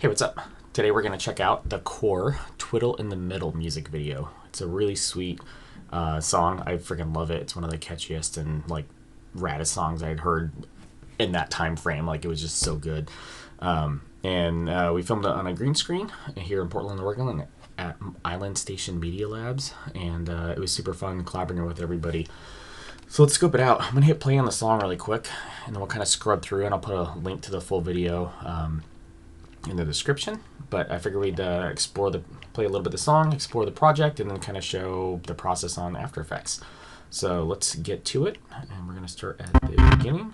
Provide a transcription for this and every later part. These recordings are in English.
Hey, what's up? Today we're going to check out the Quor Twiddle in the Middle music video. It's a really sweet song. I freaking love it. It's one of the catchiest and raddest songs I'd heard in that time frame. Like, it was just so good. And we filmed it on a green screen here in Portland, Oregon at Island Station Media Labs. And it was super fun collaborating with everybody. So let's scope it out. I'm going to hit play on the song really quick, and then we'll kind of scrub through, and I'll put a link to the full video in the description. But I figured we'd play a little bit of the song, explore the project, and then kind of show the process on After Effects. So let's get to it, and we're going to start at the beginning.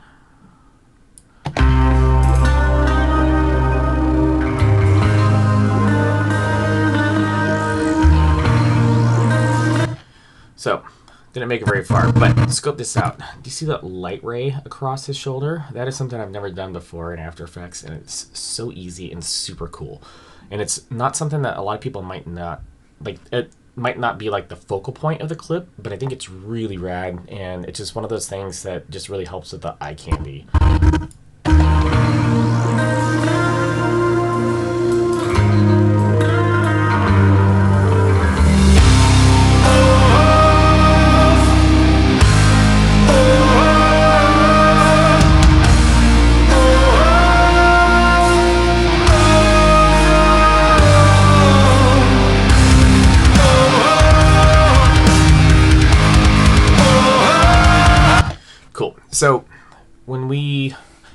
So, didn't make it very far, but scope this out. Do you see that light ray across his shoulder? That is something I've never done before in After Effects, and it's so easy and super cool. And it's not something that a lot of people might not like. It might not be like the focal point of the clip, but I think it's really rad, and it's just one of those things that just really helps with the eye candy. Cool. So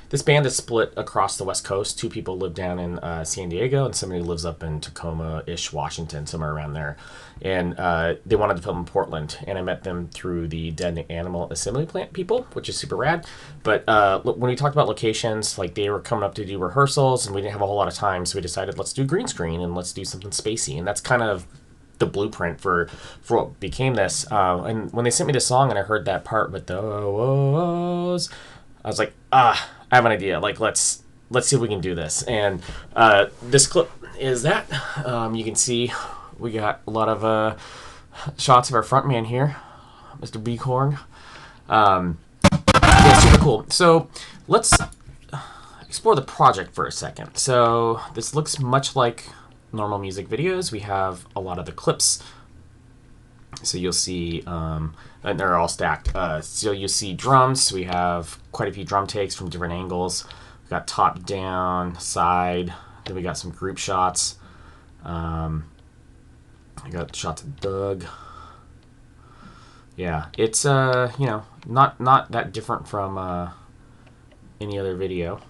this band is split across the West Coast. Two people live down in San Diego, and somebody lives up in Tacoma-ish, Washington, somewhere around there. And they wanted to film in Portland, and I met them through the Dead Animal Assembly Plant people, which is super rad. But when we talked about locations, like, they were coming up to do rehearsals, and we didn't have a whole lot of time, so we decided, let's do green screen, and let's do something spacey. And that's kind of the blueprint for what became this. And when they sent me the song and I heard that part with the oh-ohs, I was like, I have an idea. Like, let's see if we can do this. And this clip is that. You can see we got a lot of shots of our front man here, Mr. Beakhorn. Yeah, super cool. So let's explore the project for a second. So this looks much like normal music videos. We have a lot of the clips, so you'll see, and they're all stacked. So you'll see drums. We have quite a few drum takes from different angles. We got top down, side. Then we got some group shots. I got shots of Doug. Yeah, it's not that different from any other video.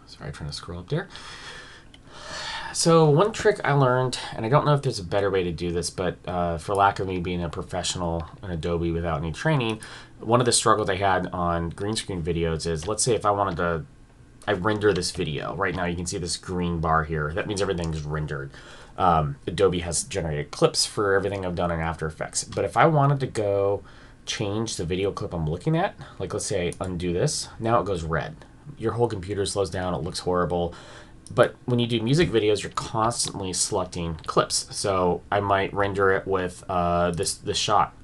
Sorry, trying to scroll up there. So one trick I learned, and I don't know if there's a better way to do this, but for lack of me being a professional in Adobe without any training, one of the struggles I had on green screen videos is, let's say if I render this video. Right now you can see this green bar here. That means everything's rendered. Adobe has generated clips for everything I've done in After Effects. But if I wanted to go change the video clip I'm looking at, like let's say I undo this, now it goes red. Your whole computer slows down, it looks horrible. But when you do music videos, you're constantly selecting clips. So I might render it with this shot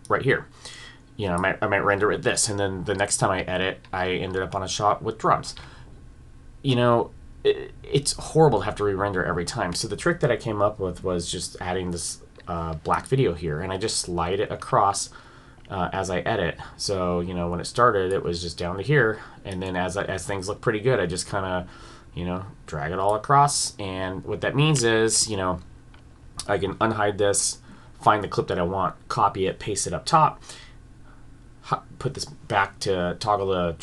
right here. You know, I might render it this, and then the next time I edit, I ended up on a shot with drums. You know, it's horrible to have to re-render every time. So the trick that I came up with was just adding this black video here, and I just slide it across as I edit. So, you know, when it started, it was just down to here, and then as things look pretty good, I just kind of, you know, drag it all across. And what that means is, you know, I can unhide this, find the clip that I want, copy it, paste it up top, put this back to toggle the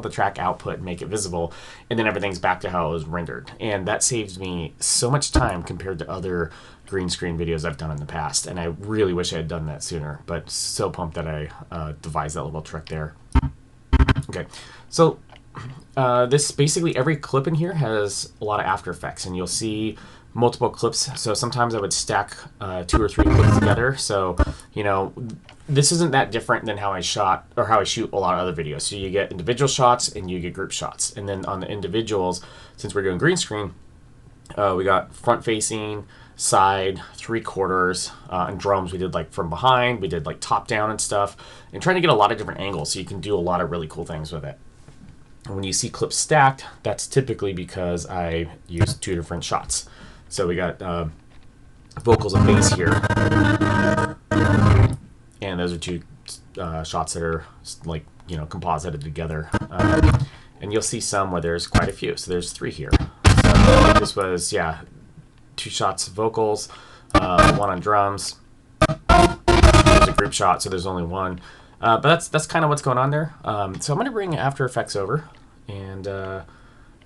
track output and make it visible, and then everything's back to how it was rendered. And that saves me so much time compared to other green screen videos I've done in the past, and I really wish I had done that sooner, but so pumped that I devised that little trick there. Okay, so this basically, every clip in here has a lot of After Effects, and you'll see multiple clips. So sometimes I would stack 2 or 3 clips together. So, you know, this isn't that different than how I shot or how I shoot a lot of other videos. So you get individual shots and you get group shots. And then on the individuals, since we're doing green screen, we got front facing, side, 3/4, and drums we did like from behind, we did like top down and stuff, and trying to get a lot of different angles so you can do a lot of really cool things with it. And when you see clips stacked, that's typically because I used 2 different shots. So we got vocals and bass here, and those are 2 shots that are like, you know, composited together. And you'll see some where there's quite a few. So there's 3 here. So this was, yeah, 2 shots of vocals, 1 on drums. There's a group shot, so there's only 1. But that's kind of what's going on there. So I'm going to bring After Effects over, and well,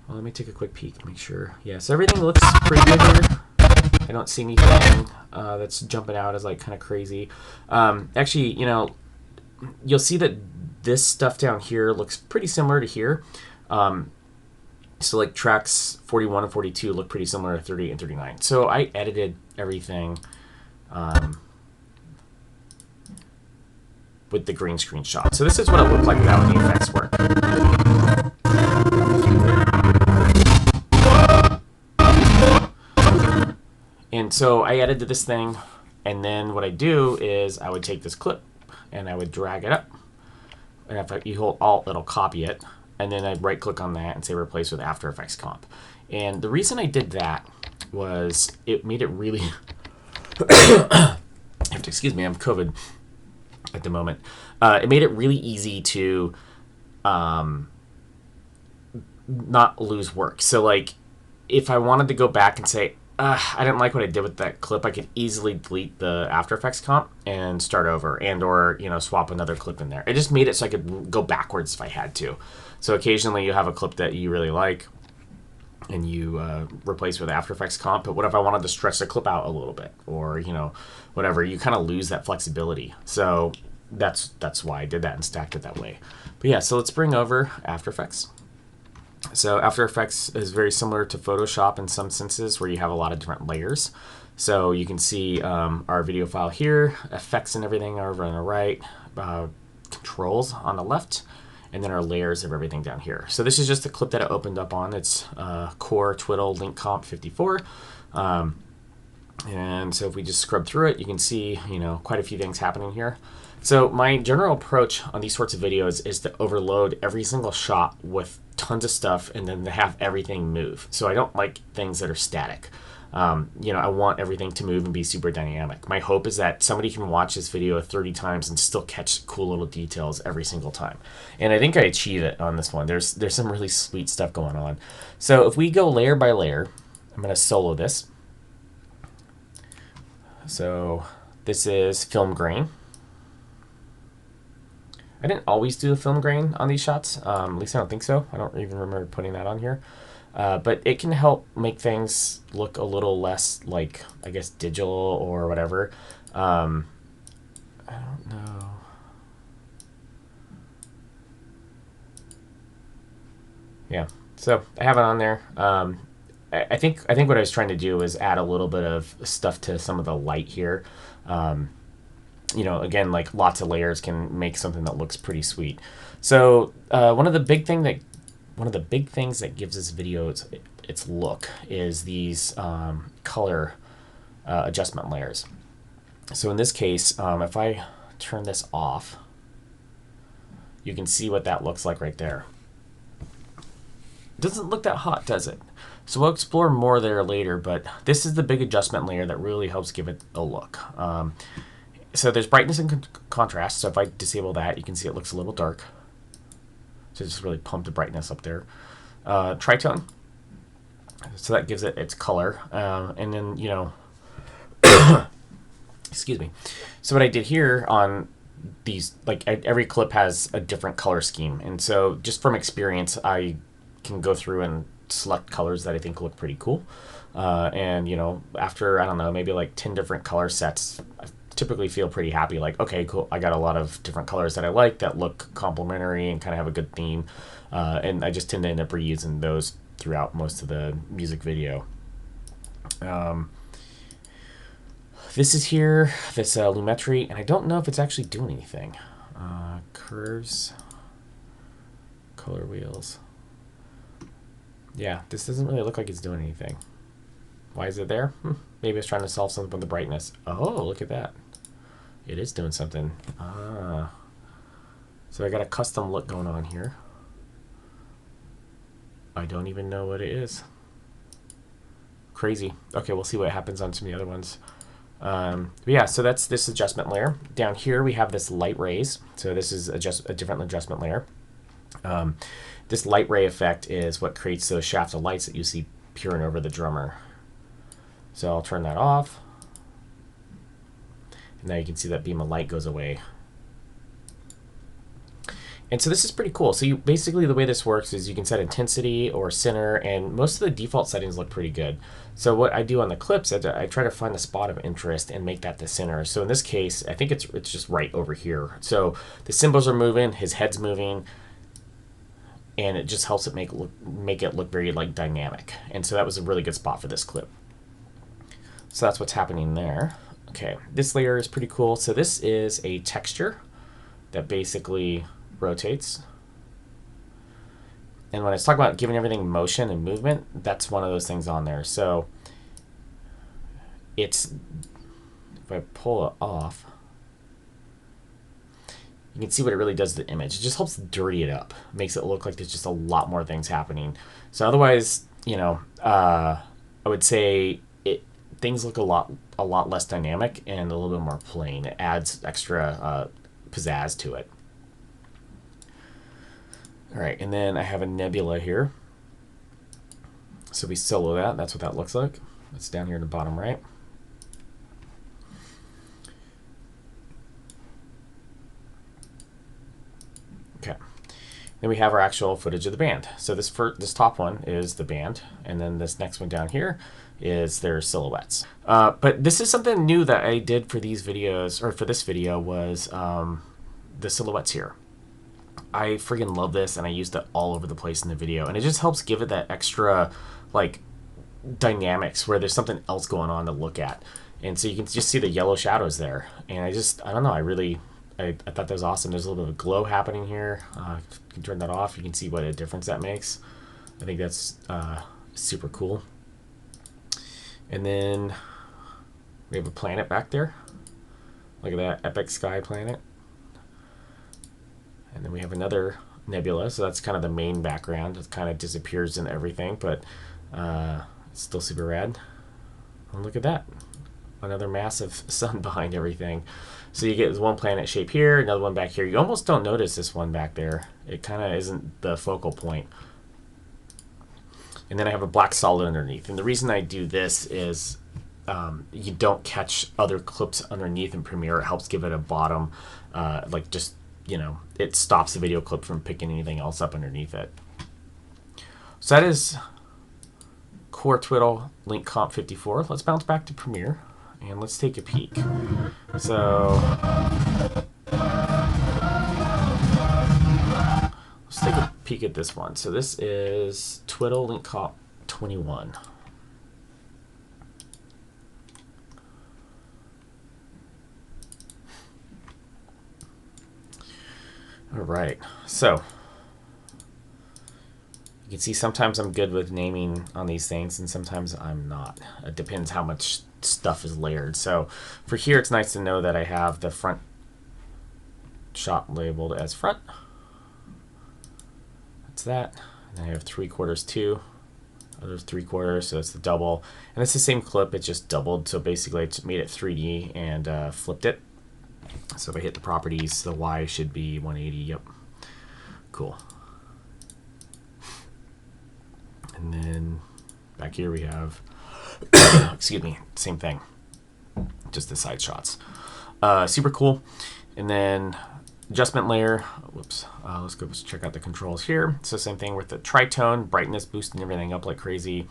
let me take a quick peek, make sure. Yeah, so everything looks pretty good here. I don't see anything that's jumping out as like kind of crazy. Actually, you know, you'll see that this stuff down here looks pretty similar to here. So like tracks 41 and 42 look pretty similar to 30 and 39. So I edited everything with the green screen shot. So this is what it looked like without any effects work. And so I edited this thing, and then what I do is I would take this clip and I would drag it up. And if you hold Alt, it'll copy it. And then I'd right click on that and say replace with After Effects Comp. And the reason I did that was it made it really excuse me, I'm COVID at the moment. It made it really easy to not lose work. So like if I wanted to go back and say, I didn't like what I did with that clip, I could easily delete the After Effects comp and start over, and or, you know, swap another clip in there. It just made it so I could go backwards if I had to. So occasionally you have a clip that you really like and you replace with After Effects comp, but what if I wanted to stretch the clip out a little bit, or, you know, whatever, you kind of lose that flexibility. So that's why I did that and stacked it that way. But yeah, so let's bring over After Effects. So After Effects is very similar to Photoshop in some senses, where you have a lot of different layers. So you can see our video file here, effects and everything are over on the right, controls on the left, and then our layers of everything down here. So this is just a clip that I opened up on. It's Quor Twiddle link comp 54. And so if we just scrub through it, you can see, you know, quite a few things happening here. So my general approach on these sorts of videos is to overload every single shot with tons of stuff and then to have everything move. So I don't like things that are static. You know, I want everything to move and be super dynamic. My hope is that somebody can watch this video 30 times and still catch cool little details every single time. And I think I achieve it on this one. There's some really sweet stuff going on. So if we go layer by layer, I'm going to solo this. So this is film grain. I didn't always do the film grain on these shots. At least I don't think so. I don't even remember putting that on here. But it can help make things look a little less like, I guess, digital or whatever. I don't know. Yeah, so I have it on there. I think what I was trying to do is add a little bit of stuff to some of the light here. You know, again, like lots of layers can make something that looks pretty sweet. So one of the big things that gives this video its look is these color adjustment layers. So in this case, if I turn this off, you can see what that looks like right there. It doesn't look that hot, does it? So we'll explore more there later, but this is the big adjustment layer that really helps give it a look. So there's brightness and contrast. So if I disable that, you can see it looks a little dark. So just really pump the brightness up there. Tritone. So that gives it its color. And then, you know, excuse me. So what I did here on these, like every clip has a different color scheme. And so just from experience, I can go through and select colors that I think look pretty cool. And, you know, after, I don't know, maybe like 10 different color sets, I typically feel pretty happy. Like, okay, cool, I got a lot of different colors that I like that look complementary and kind of have a good theme. And I just tend to end up reusing those throughout most of the music video. This is here, this Lumetri, and I don't know if it's actually doing anything. Curves, color wheels. Yeah, this doesn't really look like it's doing anything. Why is it there? Maybe it's trying to solve something with the brightness. Oh, look at that. It is doing something. Ah. So I got a custom look going on here. I don't even know what it is. Crazy. Okay, we'll see what happens on some of the other ones. But yeah, so that's this adjustment layer. Down here we have this light rays. So this is a different adjustment layer. This light ray effect is what creates those shafts of lights that you see peering over the drummer. So I'll turn that off. And now you can see that beam of light goes away. And so this is pretty cool. So you basically, the way this works is you can set intensity or center, and most of the default settings look pretty good. So what I do on the clips, I try to find a spot of interest and make that the center. So in this case, I think it's just right over here. So the cymbals are moving, his head's moving, and it just helps it make it look very like dynamic. And so that was a really good spot for this clip. So that's what's happening there. Okay, this layer is pretty cool. So this is a texture that basically rotates. And when I was talking about giving everything motion and movement, that's one of those things on there. So it's, if I pull it off, you can see what it really does to the image. It just helps dirty it up, makes it look like there's just a lot more things happening. So otherwise, you know, I would say things look a lot less dynamic and a little bit more plain. It adds extra pizzazz to it. All right, and then I have a nebula here. So we solo that. That's what that looks like. It's down here in the bottom right. Okay. Then we have our actual footage of the band. So this top one is the band, and then this next one down here is their silhouettes. But this is something new that I did for these videos, or for this video, was the silhouettes here. I freaking love this, and I used it all over the place in the video, and it just helps give it that extra like dynamics where there's something else going on to look at. And so you can just see the yellow shadows there, and I don't know, I thought that was awesome. There's a little bit of glow happening here. You can turn that off. You can see what a difference that makes. I think that's super cool. And then we have a planet back there. Look at that epic sky planet. And then we have another nebula, so that's kind of the main background. It kind of disappears in everything, but it's still super rad. And look at that. Another massive sun behind everything. So you get one planet shape here, another one back here. You almost don't notice this one back there. It kind of isn't the focal point. And then I have a black solid underneath. And the reason I do this is you don't catch other clips underneath in Premiere. It helps give it a bottom, like just, you know, it stops the video clip from picking anything else up underneath it. So that is Quor Twiddle Link Comp 54. Let's bounce back to Premiere and let's take a peek. So let's take a peek at this one. So this is Twiddle Link Comp 21. All right, so you can see sometimes I'm good with naming on these things and sometimes I'm not. It depends how much stuff is layered. So for here, it's nice to know that I have the front shot labeled as front. That's that. And I have 3/4 too. There's 3/4, so it's the double. And it's the same clip, it just doubled. So basically I made it 3D and flipped it. So if I hit the properties, the Y should be 180. Yep. Cool. And then back here we have, excuse me, same thing. Just the side shots. Super cool. And then adjustment layer. Whoops. Let's go check out the controls here. So same thing with the tritone, brightness, boosting everything up like crazy.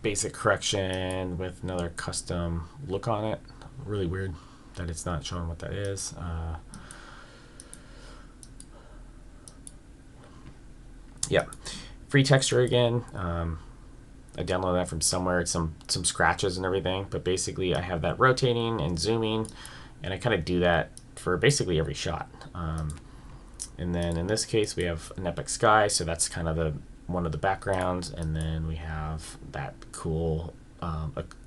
Basic correction with another custom look on it. Really weird that it's not showing what that is. Yeah, free texture again. I downloaded that from somewhere. It's some scratches and everything, but basically I have that rotating and zooming, and I kind of do that for basically every shot. And then in this case we have an epic sky, so that's kind of one of the backgrounds, and then we have that cool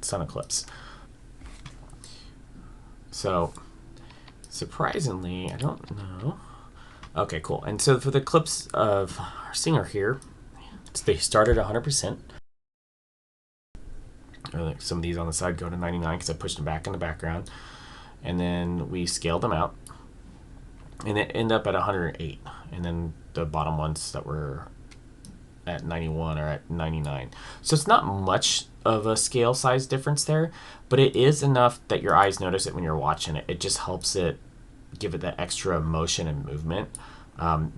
sun eclipse. So surprisingly, I don't know. Okay, cool. And so for the clips of our singer here, they start at 100%. Like some of these on the side go to 99 because I pushed them back in the background. And then we scale them out. And they end up at 108. And then the bottom ones that were at 91 are at 99. So it's not much of a scale size difference there, but it is enough that your eyes notice it when you're watching it. It just helps it give it that extra motion and movement.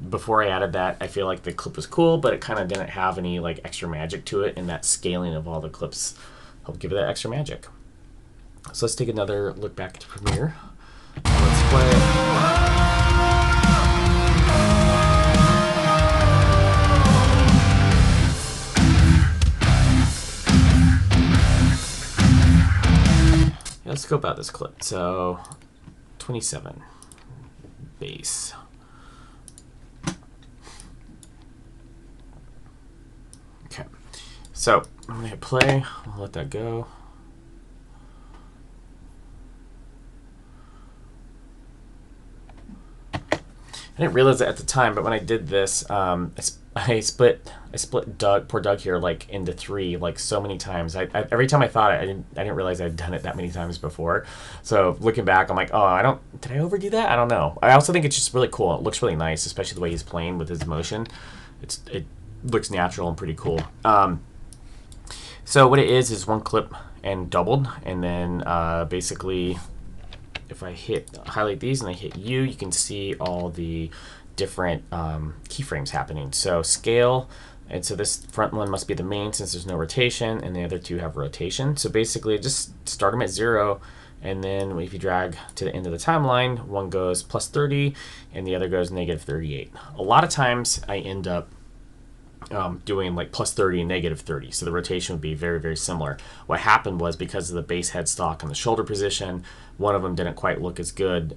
Before I added that, I feel like the clip was cool, but it kind of didn't have any like extra magic to it, and that scaling of all the clips helped give it that extra magic. So let's take another look back at Premiere. Let's play. Let's scope out this clip. So 27 bass. Okay, so I'm gonna hit play. I'll let that go. I didn't realize it at the time, but when I did this, I split poor Doug here like into three, like so many times. Every time I thought it, I didn't realize I'd done it that many times before. So looking back, I'm like, oh, did I overdo that? I don't know. I also think it's just really cool. It looks really nice, especially the way he's playing with his motion. It looks natural and pretty cool. So what it is one clip and doubled, and then basically, if I highlight these and I hit U, you can see all the different keyframes happening. So scale, and so this front one must be the main since there's no rotation, and the other two have rotation. So basically just start them at 0, and then if you drag to the end of the timeline, one goes plus 30 and the other goes negative 38. A lot of times I end up doing like plus 30 and negative 30, so the rotation would be very, very similar. What happened was because of the base headstock and the shoulder position, one of them didn't quite look as good,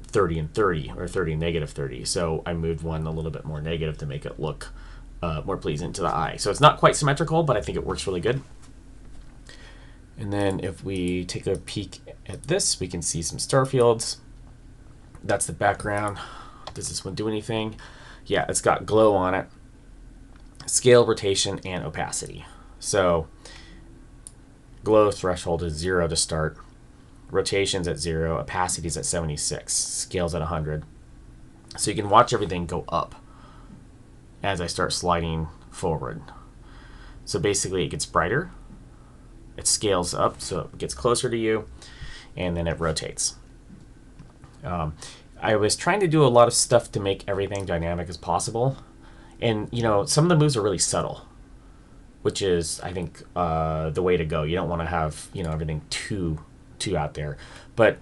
30 and 30, or 30 and negative 30, so I moved one a little bit more negative to make it look more pleasing to the eye. So it's not quite symmetrical, but I think it works really good. And then if we take a peek at this, we can see some star fields. That's the background. Does this one do anything? Yeah, it's got glow on it. Scale, rotation, and opacity. So glow threshold is 0 to start. Rotation's at 0. Opacity's at 76. Scale's at 100. So you can watch everything go up as I start sliding forward. So basically it gets brighter. It scales up so it gets closer to you, and then it rotates. I was trying to do a lot of stuff to make everything dynamic as possible. And, you know, some of the moves are really subtle, which is, I think, the way to go. You don't want to have, you know, everything too out there. But,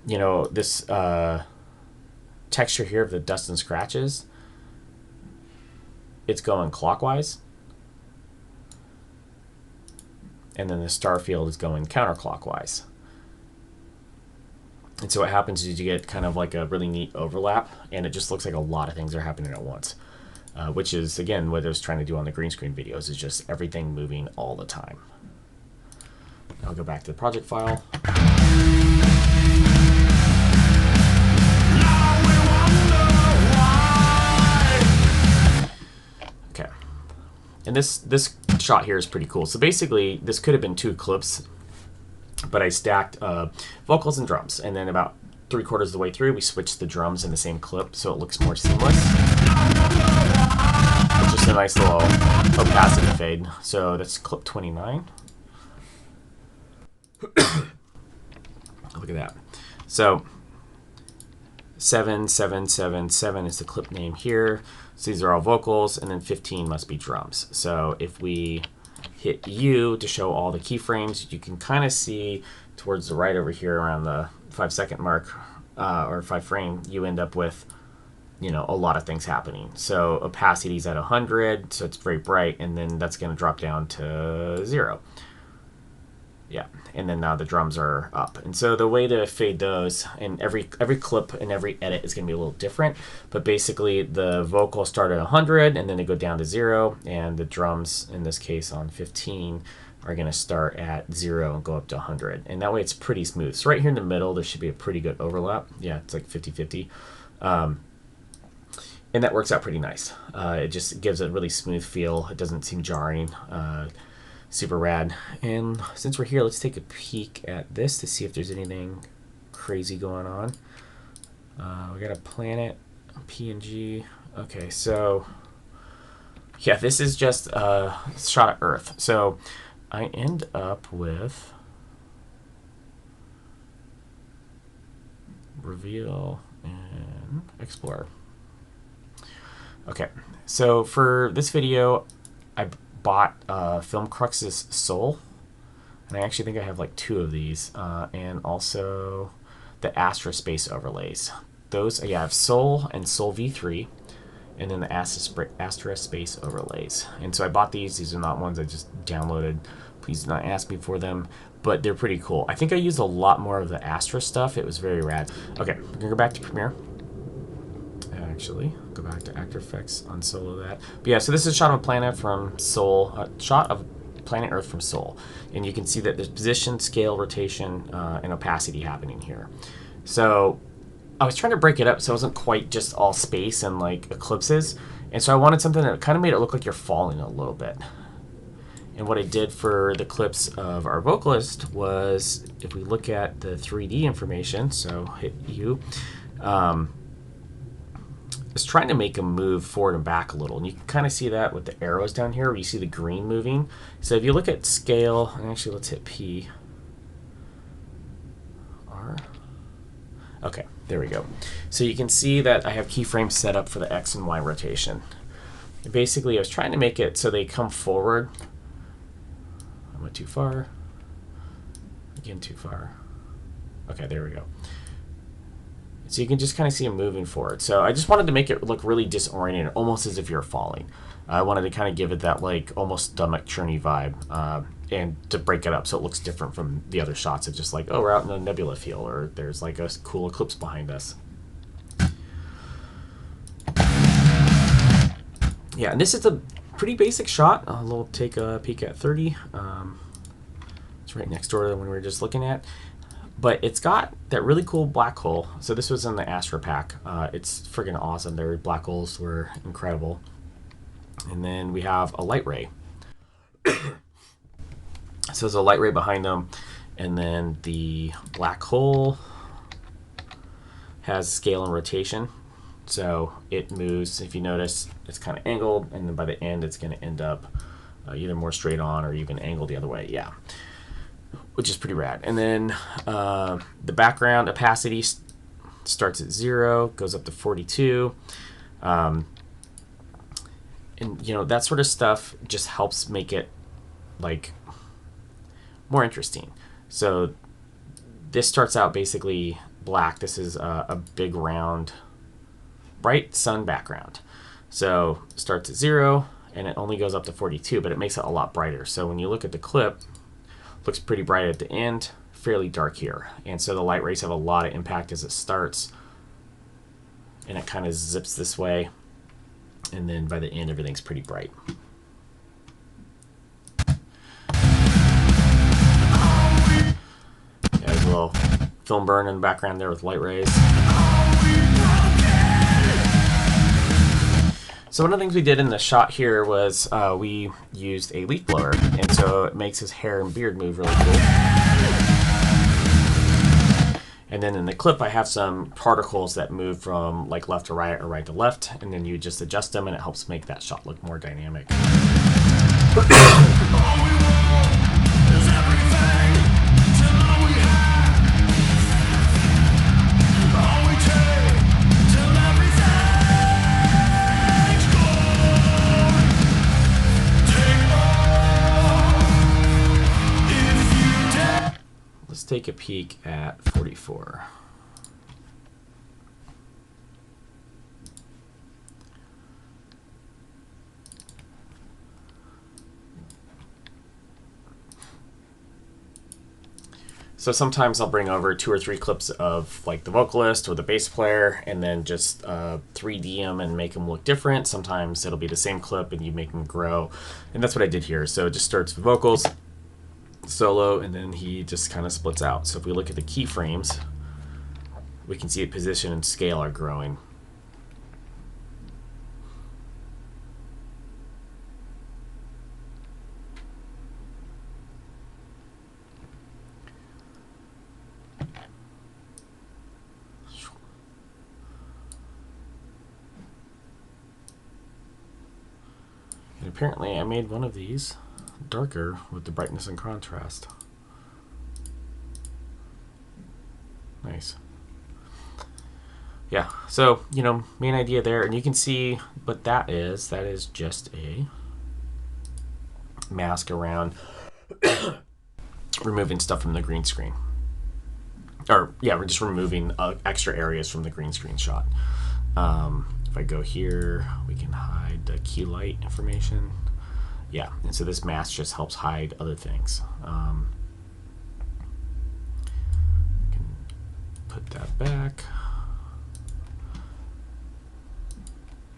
you know, this texture here of the dust and scratches, it's going clockwise. And then the star field is going counterclockwise. And so what happens is you get kind of like a really neat overlap, and it just looks like a lot of things are happening at once. Which is, again, what I was trying to do on the green screen videos, is just everything moving all the time. I'll go back to the project file. Okay. And this shot here is pretty cool. So basically, this could have been 2 clips, but I stacked vocals and drums. And then about 3/4 of the way through, we switched the drums in the same clip so it looks more seamless. It's just a nice little opacity fade. So that's clip 29. Look at that. So 7777 is the clip name here. So these are all vocals, and then 15 must be drums. So if we hit U to show all the keyframes, you can kind of see towards the right over here around the 5-second mark, or 5 frame, you end up with, you know, a lot of things happening. So opacity is at 100, so it's very bright, and then that's going to drop down to 0. Yeah, and then now the drums are up. And so the way to fade those, and every clip and every edit is going to be a little different, but basically the vocals start at 100 and then they go down to 0, and the drums in this case on 15 are going to start at 0 and go up to 100. And that way it's pretty smooth. So right here in the middle there should be a pretty good overlap. Yeah, it's like 50-50. And that works out pretty nice. It just gives a really smooth feel. It doesn't seem jarring. Super rad. And since we're here, let's take a peek at this to see if there's anything crazy going on. We got a planet, a PNG. Okay, so yeah, this is just a shot of Earth. So I end up with reveal and explore. Okay, so for this video, I bought Film Crux's Soul, and I actually think I have like 2 of these, and also the Astra Space overlays. Those, yeah, I have Soul and Soul V3, and then the Astra Space overlays. And so I bought these. These are not ones I just downloaded. Please do not ask me for them, but they're pretty cool. I think I used a lot more of the Astra stuff. It was very rad. Okay, we're gonna go back to Premiere. Actually, go back to After Effects, unsolo that. But yeah, so this is a shot of a planet from Soul, shot of planet Earth from Soul, and you can see that there's position, scale, rotation, and opacity happening here. So I was trying to break it up so it wasn't quite just all space and like eclipses, and so I wanted something that kind of made it look like you're falling a little bit. And what I did for the clips of our vocalist was, if we look at the 3D information, so hit U, is trying to make them move forward and back a little. And you can kind of see that with the arrows down here where you see the green moving. So if you look at scale, and actually let's hit P. R. Okay, there we go. So you can see that I have keyframes set up for the X and Y rotation. And basically I was trying to make it so they come forward. I went too far. Again, too far. Okay, there we go. So you can just kind of see them moving forward. So I just wanted to make it look really disoriented, almost as if you're falling. I wanted to kind of give it that like almost stomach churny vibe, and to break it up so it looks different from the other shots of just like, oh, we're out in a nebula field, or there's like a cool eclipse behind us. Yeah, and this is a pretty basic shot. I'll take a peek at 30. It's right next door to the one we were just looking at. But it's got that really cool black hole. So this was in the Astra pack. It's friggin' awesome. Their black holes were incredible. And then we have a light ray. So there's a light ray behind them. And then the black hole has scale and rotation. So it moves, if you notice, it's kind of angled. And then by the end, it's going to end up either more straight on or even angled the other way. Yeah. Which is pretty rad. And then the background opacity starts at 0, goes up to 42. And, you know, that sort of stuff just helps make it, like, more interesting. So this starts out basically black. This is a big, round, bright sun background. So it starts at 0, and it only goes up to 42, but it makes it a lot brighter. So when you look at the clip, looks pretty bright at the end, fairly dark here. And so the light rays have a lot of impact as it starts, and it kind of zips this way, and then by the end everything's pretty bright. Yeah, there's a little film burn in the background there with light rays. So one of the things we did in the shot here was we used a leaf blower, and so it makes his hair and beard move really cool. And then in the clip I have some particles that move from like left to right or right to left, and then you just adjust them and it helps make that shot look more dynamic. Let's take a peek at 44. So sometimes I'll bring over 2 or 3 clips of like the vocalist or the bass player and then just 3D them and make them look different. Sometimes it'll be the same clip and you make them grow. And that's what I did here. So it just starts with vocals, solo, and then he just kind of splits out. So if we look at the keyframes, we can see it position and scale are growing. And apparently I made one of these darker with the brightness and contrast. Nice. Yeah, so, you know, main idea there, and you can see what that is. That is just a mask around removing stuff from the green screen. Or, yeah, we're just removing extra areas from the green screen shot. If I go here, we can hide the key light information. Yeah, and so this mask just helps hide other things. Can put that back.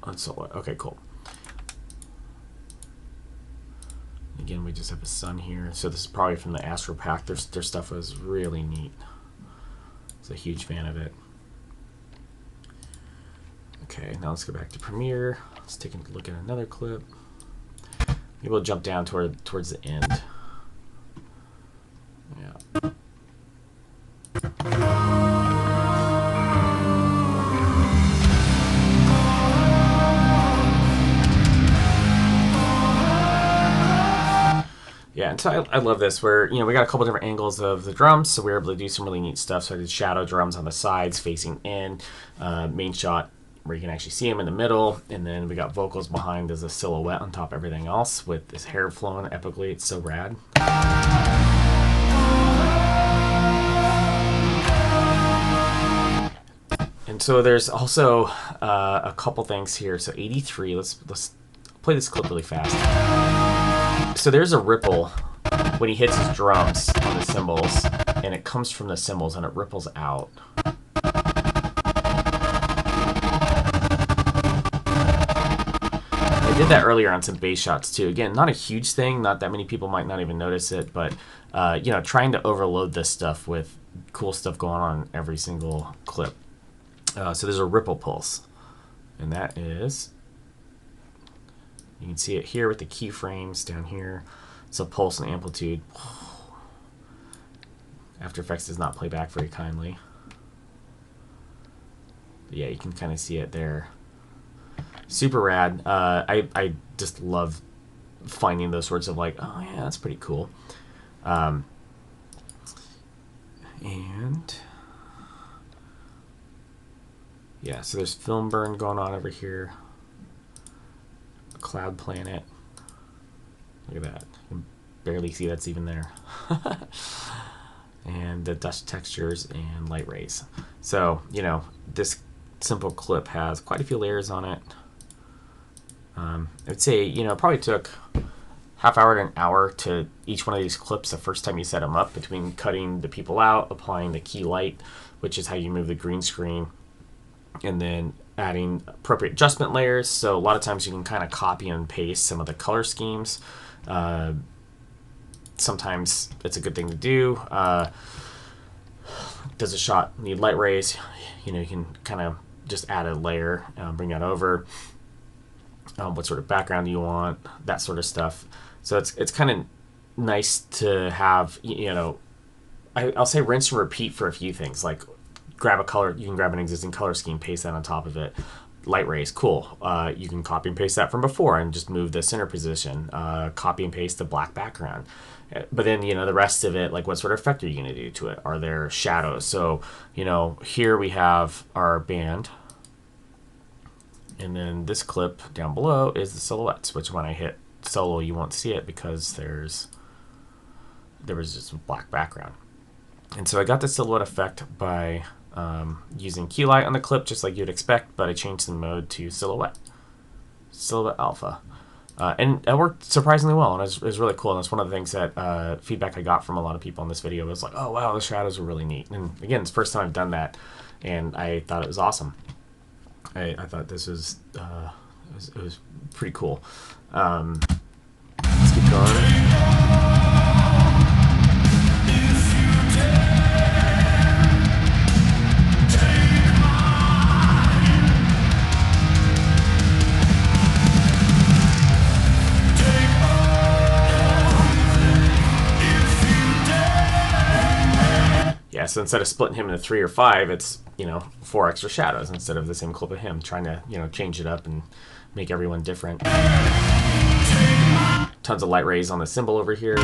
Okay, cool. Again, we just have a sun here. So this is probably from the Astro Pack. Their stuff was really neat. I was a huge fan of it. Okay, now let's go back to Premiere. Let's take a look at another clip. Maybe we'll jump down towards the end. Yeah. Yeah, and so I love this where, you know, we got a couple different angles of the drums, so we were able to do some really neat stuff. So I did shadow drums on the sides facing in, main shot where you can actually see him in the middle, and then we got vocals behind as a silhouette on top of everything else with his hair flowing epically. It's so rad. And so there's also a couple things here. So 83, let's play this clip really fast. So there's a ripple when he hits his drums on the cymbals, and it comes from the cymbals and it ripples out. I did that earlier on some bass shots too. Again, not a huge thing. Not that many people might not even notice it, but you know, trying to overload this stuff with cool stuff going on every single clip. So there's a ripple pulse, and that is, you can see it here with the keyframes down here. It's a pulse and amplitude. After Effects does not play back very kindly. But yeah, you can kind of see it there. Super rad. I just love finding those sorts of like, oh yeah, that's pretty cool. And yeah, so there's film burn going on over here. A cloud planet. Look at that. You can barely see that's even there. And the dust textures and light rays. So, you know, this simple clip has quite a few layers on it. I would say, you know, it probably took half hour to an hour to each one of these clips the first time you set them up, between cutting the people out, applying the key light, which is how you move the green screen, and then adding appropriate adjustment layers. So a lot of times you can kind of copy and paste some of the color schemes. Sometimes it's a good thing to do. Does a shot need light rays? You know, you can kind of just add a layer, bring that over. What sort of background do you want? That sort of stuff. So it's kind of nice to have, you know, I'll say rinse and repeat for a few things. Like grab a color, you can grab an existing color scheme, paste that on top of it. Light rays, cool. You can copy and paste that from before and just move the center position. Copy and paste the black background. But then, you know, the rest of it, like what sort of effect are you going to do to it? Are there shadows? So, you know, here we have our band. And then this clip down below is the silhouettes, which when I hit solo, you won't see it because there was just a black background. And so I got the silhouette effect by using key light on the clip, just like you'd expect, but I changed the mode to silhouette alpha. And it worked surprisingly well, and it was really cool. And that's one of the things that feedback I got from a lot of people in this video was like, oh, wow, the shadows are really neat. And again, it's the first time I've done that, and I thought it was awesome. I thought this was, it was pretty cool. Let's keep going. Yeah, so instead of splitting him into 3 or 5, it's, 4 extra shadows instead of the same clip of him, trying to, change it up and make everyone different. Tons of light rays on the symbol over here. Look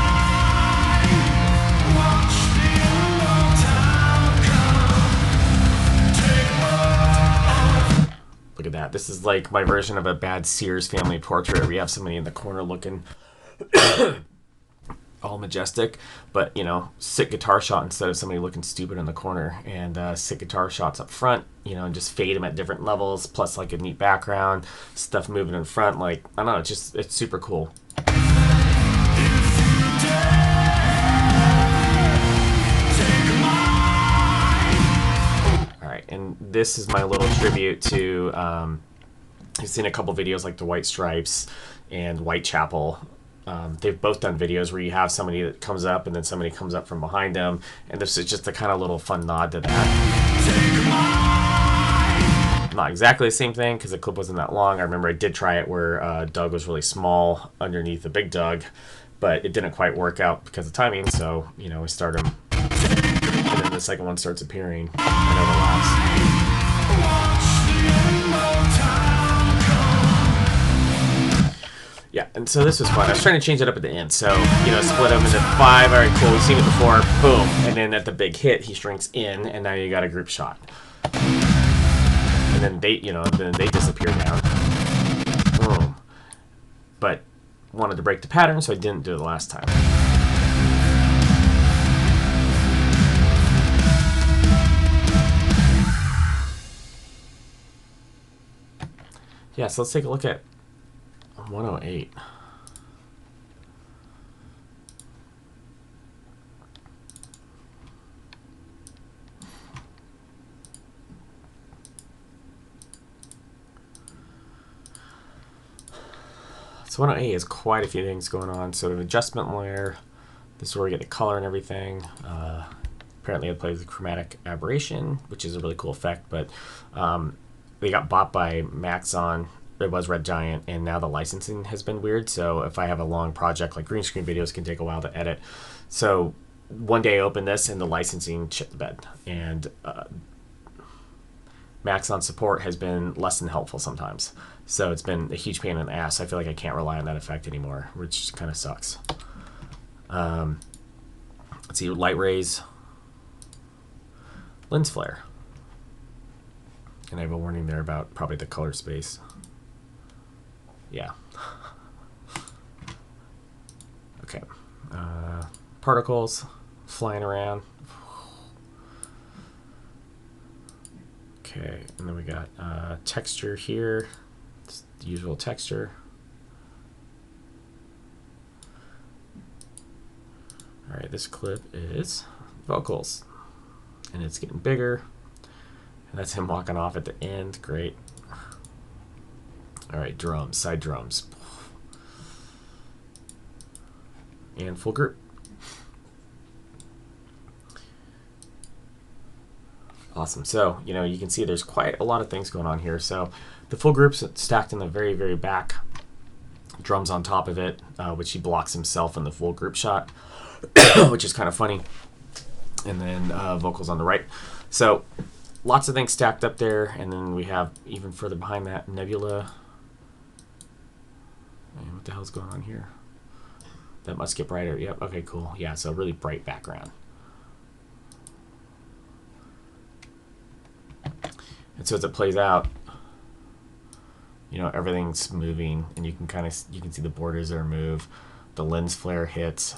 at that. This is like my version of a bad Sears family portrait where you have somebody in the corner looking all majestic, but sick guitar shot instead of somebody looking stupid in the corner, and sick guitar shots up front, and just fade them at different levels, plus like a neat background, stuff moving in front, like, I don't know, it's super cool. Alright, and this is my little tribute to, you've seen a couple videos like the White Stripes and Whitechapel. They've both done videos where you have somebody that comes up and then somebody comes up from behind them, and this is just a kind of little fun nod to that. Not exactly the same thing because the clip wasn't that long. I remember I did try it where Doug was really small underneath the big Doug, but it didn't quite work out because of timing, so we start him, and then the second one starts appearing and overlaps. Yeah, and so this was fun. I was trying to change it up at the end. So, split them into 5. All right, cool. We've seen it before. Boom. And then at the big hit, he shrinks in, and now you got a group shot. And then they, then they disappear down. Boom. But wanted to break the pattern, so I didn't do it the last time. Yeah, so let's take a look at 108. So 108 has quite a few things going on. So an adjustment layer. This is where we get the color and everything. Apparently it plays the chromatic aberration, which is a really cool effect, but they got bought by Maxon. It was Red Giant, and now the licensing has been weird. So if I have a long project, like green screen videos can take a while to edit. So one day I opened this and the licensing shit the bed. And Maxon support has been less than helpful sometimes. So it's been a huge pain in the ass. I feel like I can't rely on that effect anymore, which kind of sucks. Let's see, light rays, lens flare. And I have a warning there about probably the color space. Yeah. Okay. Particles flying around. Okay, and then we got texture here. It's the usual texture. All right, this clip is vocals, and it's getting bigger. And that's him walking off at the end. Great. All right, drums, side drums. And full group. Awesome. So, you can see there's quite a lot of things going on here. So the full group's stacked in the very, very back. Drums on top of it, which he blocks himself in the full group shot, which is kind of funny. And then vocals on the right. So lots of things stacked up there. And then we have, even further behind that, Nebula. Man, what the hell's going on here? That must get brighter. Yep. Okay, cool. Yeah, so really bright background. And so as it plays out, everything's moving, and you can see the borders that are moved. The lens flare hits.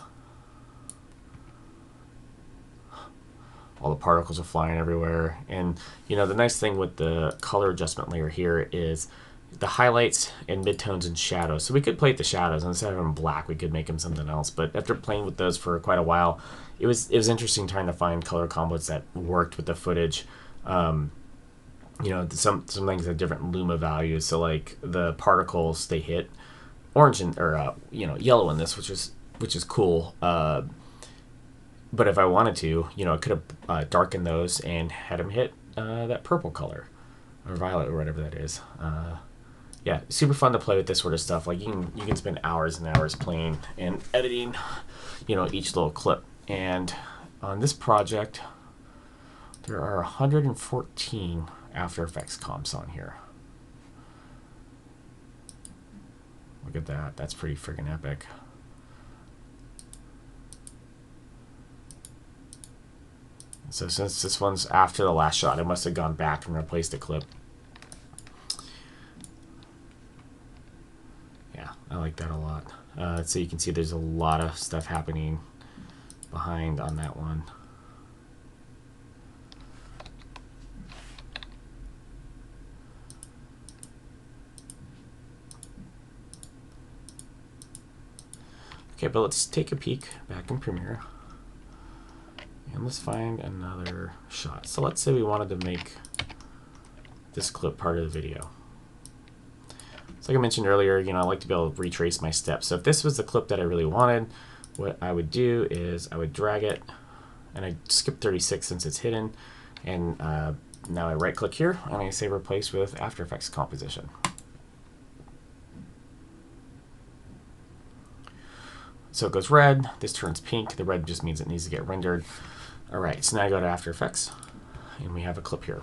All the particles are flying everywhere. And the nice thing with the color adjustment layer here is the highlights and midtones and shadows. So we could play with the shadows. Instead of them black, we could make them something else. But after playing with those for quite a while, it was interesting trying to find color combos that worked with the footage. You know, some things have different luma values. So like the particles, they hit orange and or you know, yellow in this, which is cool. But if I wanted to, you know, I could have darkened those and had them hit that purple color or violet or whatever that is. Yeah, super fun to play with this sort of stuff. Like you can spend hours and hours playing and editing, you know, each little clip. And on this project, there are 114 After Effects comps on here. Look at that. That's pretty freaking epic. So since this one's after the last shot, I must have gone back and replaced the clip. Yeah, I like that a lot. So you can see there's a lot of stuff happening behind on that one. Okay, but let's take a peek back in Premiere. And let's find another shot. So let's say we wanted to make this clip part of the video. So like I mentioned earlier, you know, I like to be able to retrace my steps. So if this was the clip that I really wanted, what I would do is I would drag it, and I skip 36 since it's hidden. And now I right click here and I say replace with After Effects composition. So it goes red, this turns pink, the red just means it needs to get rendered. Alright, so now I go to After Effects, and we have a clip here.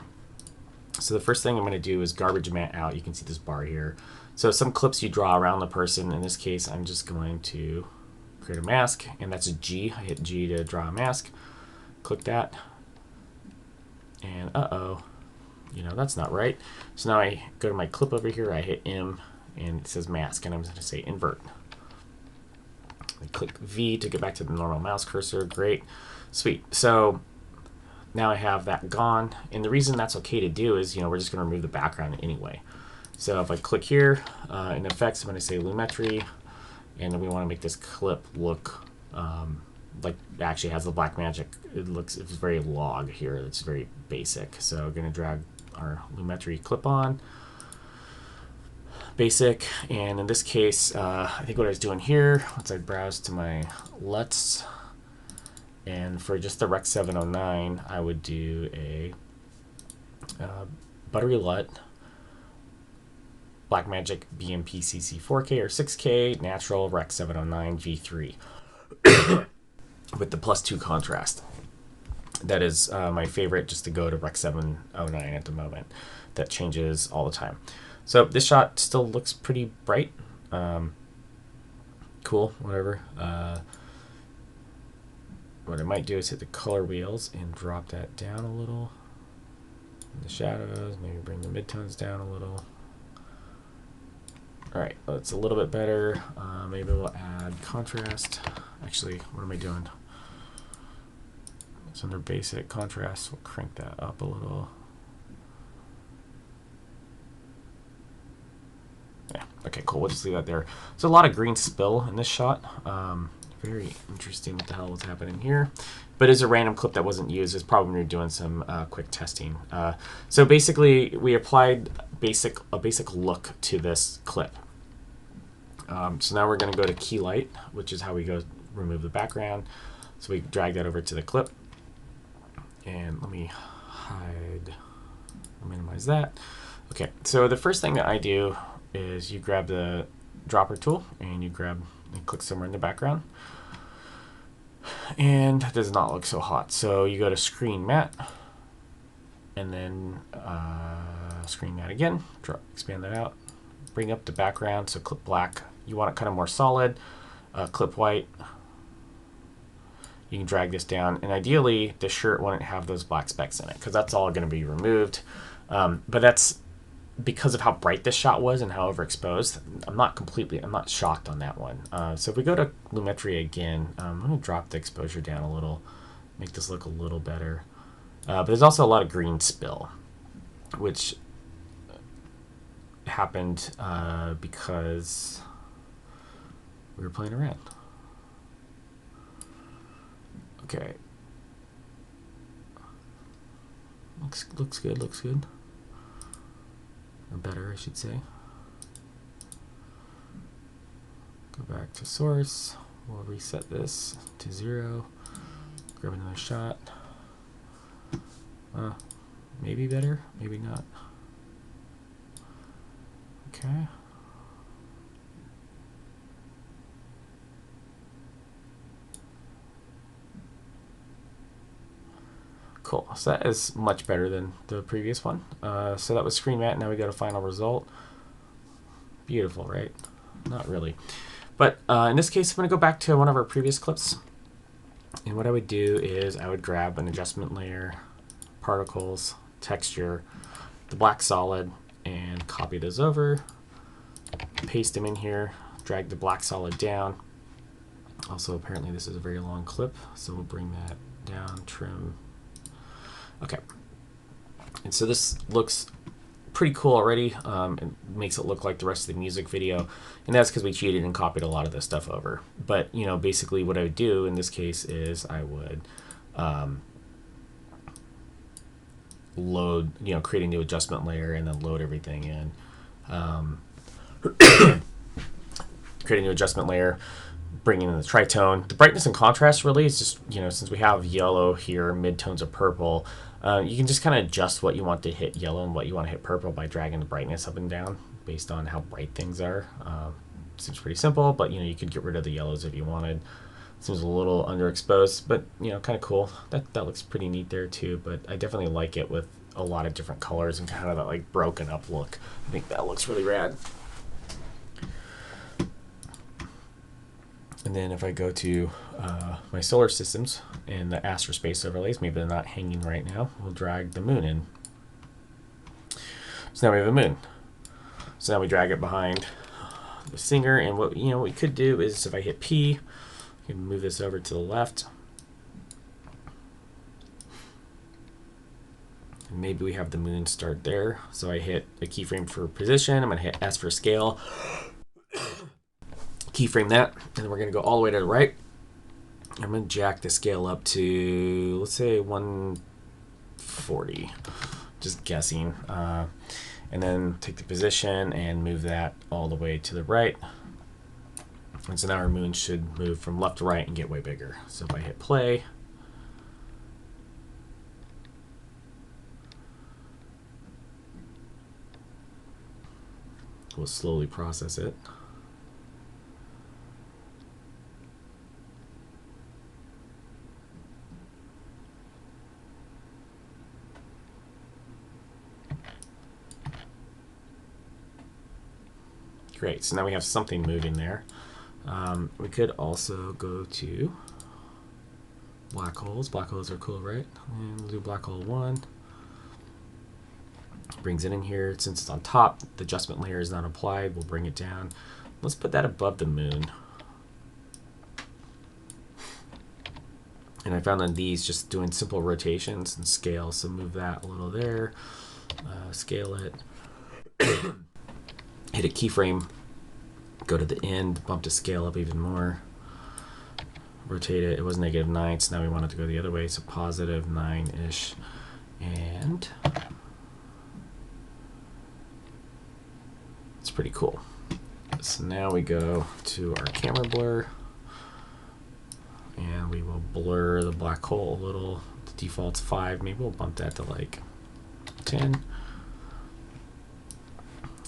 So the first thing I'm going to do is garbage matte out. You can see this bar here. So some clips you draw around the person. In this case, I'm just going to create a mask, and that's a G. I hit G to draw a mask. Click that, and you know, that's not right. So now I go to my clip over here, I hit M, and it says mask, and I'm going to say invert. I click V to get back to the normal mouse cursor. Great. Sweet. So now I have that gone. And the reason that's okay to do is, you know, we're just going to remove the background anyway. So if I click here in effects, I'm going to say Lumetri, and we want to make this clip look like it actually has the black magic. It's very log here. It's very basic. So we're going to drag our Lumetri clip on. Basic, and in this case, I think what I was doing here, once I browse to my LUTs, and for just the Rec 709, I would do a Buttery LUT, Blackmagic BMP-CC 4K or 6K, Natural Rec 709 V3 with the +2 contrast. That is my favorite, just to go to Rec 709 at the moment. That changes all the time. So this shot still looks pretty bright. Cool, whatever. What I might do is hit the color wheels and drop that down a little. The shadows, maybe bring the midtones down a little. Alright, that's a little bit better. Maybe we'll add contrast. Actually, what am I doing? It's under basic contrast. We'll crank that up a little. Yeah, okay, cool. We'll just leave that there. So a lot of green spill in this shot. Very interesting what the hell was happening here. But it's a random clip that wasn't used. It's probably when we were doing some quick testing. So basically, we applied a basic look to this clip. So now we're going to go to Key Light, which is how we go remove the background. So we drag that over to the clip. And let me hide, minimize that. Okay, so the first thing that I do is you grab the dropper tool and you grab and click somewhere in the background, and it does not look so hot. So you go to Screen Matte, and then Screen Matte again, expand that out, bring up the background, so clip black. You want it kind of more solid. Clip white. You can drag this down, and ideally the shirt wouldn't have those black specks in it, because that's all going to be removed. But that's because of how bright this shot was and how overexposed. I'm not shocked on that one. So if we go to Lumetri again, I'm going to drop the exposure down a little, make this look a little better. But there's also a lot of green spill, which happened because we were playing around. Okay. Looks good, looks good. Or better, I should say. Go back to source. We'll reset this to 0. Grab another shot. Maybe better, maybe not. Okay. Cool. So that is much better than the previous one. So that was screen mat. Now we got a final result. Beautiful, right? Not really. But in this case, I'm going to go back to one of our previous clips. And what I would do is I would grab an adjustment layer, particles, texture, the black solid, and copy those over. Paste them in here. Drag the black solid down. Also, apparently this is a very long clip, so we'll bring that down, trim. Okay, and so this looks pretty cool already. It makes it look like the rest of the music video, and that's because we cheated and copied a lot of this stuff over. But you know, basically what I would do in this case is I would load, you know, create a new adjustment layer and then load everything in. Create a new adjustment layer, bringing in the tritone. The brightness and contrast really is just, you know, since we have yellow here, midtones of purple, you can just kind of adjust what you want to hit yellow and what you want to hit purple by dragging the brightness up and down based on how bright things are. Seems pretty simple, but you know, you could get rid of the yellows if you wanted. Seems a little underexposed, but you know, kind of cool. That looks pretty neat there too, but I definitely like it with a lot of different colors and kind of that like broken up look. I think that looks really rad. And then if I go to my solar systems and the astro space overlays, maybe they're not hanging right now, we'll drag the moon in. So now we have a moon. So now we drag it behind the singer, and what we could do is if I hit P, you can move this over to the left. And maybe we have the moon start there. So I hit a keyframe for position. I'm going to hit S for scale. Keyframe that, and then we're going to go all the way to the right. I'm going to jack the scale up to, let's say, 140. Just guessing. And then take the position and move that all the way to the right. And so now our moon should move from left to right and get way bigger. So if I hit play, we'll slowly process it. Great, so now we have something moving there. We could also go to black holes. Black holes are cool, right? And we'll do black hole 1. Brings it in here. Since it's on top, the adjustment layer is not applied. We'll bring it down. Let's put that above the moon. And I found on these just doing simple rotations and scale. So move that a little there. Scale it. Hit a keyframe, go to the end, bump to scale up even more, rotate it. It was -9, so now we want it to go the other way, so +9-ish. And it's pretty cool. So now we go to our camera blur, and we will blur the black hole a little. The default's 5, maybe we'll bump that to like 10.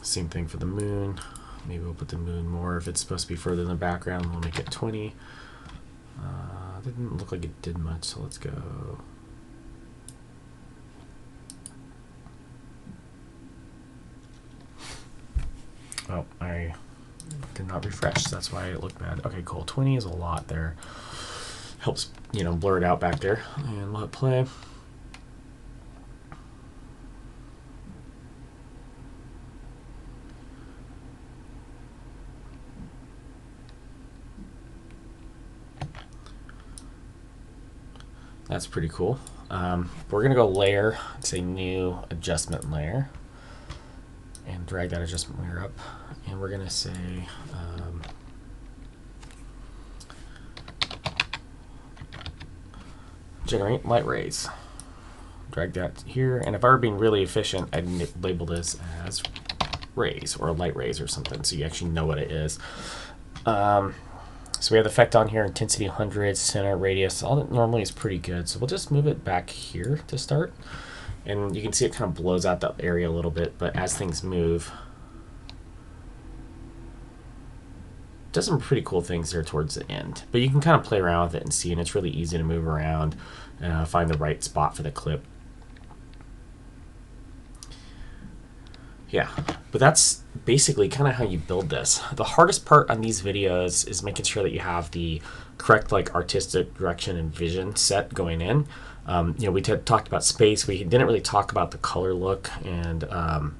Same thing for the moon. Maybe we'll put the moon more. If it's supposed to be further in the background, we'll make it 20. Didn't look like it did much, so let's go. Oh, I did not refresh. That's why it looked bad. Okay, cool. 20 is a lot there. Helps, you know, blur it out back there. And we'll hit play. That's pretty cool. We're going to go layer, say new adjustment layer, and drag that adjustment layer up, and we're going to say generate light rays. Drag that here, and if I were being really efficient, I'd label this as rays or light rays or something, so you actually know what it is. So we have the effect on here, intensity 100, center, radius. All that normally is pretty good, so we'll just move it back here to start. And you can see it kind of blows out that area a little bit, but as things move, it does some pretty cool things there towards the end. But you can kind of play around with it and see, and it's really easy to move around and find the right spot for the clip. Yeah, but that's basically kind of how you build this. The hardest part on these videos is making sure that you have the correct like artistic direction and vision set going in. You know, we talked about space. We didn't really talk about the color look and kind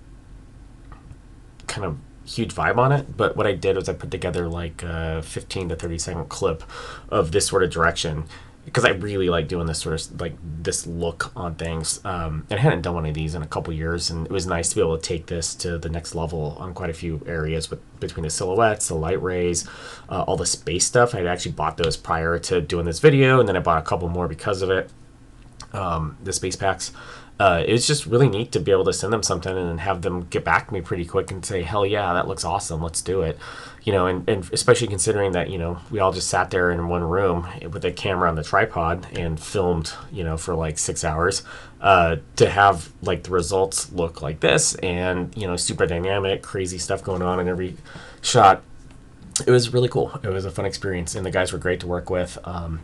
of huge vibe on it. But what I did was I put together like a 15 to 30 second clip of this sort of direction, because I really like doing this sort of like this look on things. And I hadn't done one of these in a couple years, and it was nice to be able to take this to the next level on quite a few areas between the silhouettes, the light rays, all the space stuff. I had actually bought those prior to doing this video, and then I bought a couple more because of it. The space packs. It was just really neat to be able to send them something and then have them get back to me pretty quick and say, hell yeah, that looks awesome, let's do it. You know, and especially considering that, you know, we all just sat there in one room with a camera on the tripod and filmed, you know, for like 6 hours, to have like the results look like this and, you know, super dynamic, crazy stuff going on in every shot. It was really cool. It was a fun experience, and the guys were great to work with.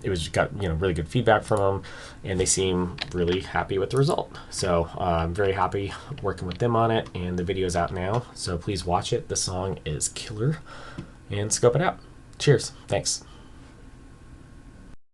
It was got really good feedback from them, and they seem really happy with the result. So I'm very happy working with them on it, and the video's out now. So please watch it. The song is killer, and scope it out. Cheers. Thanks.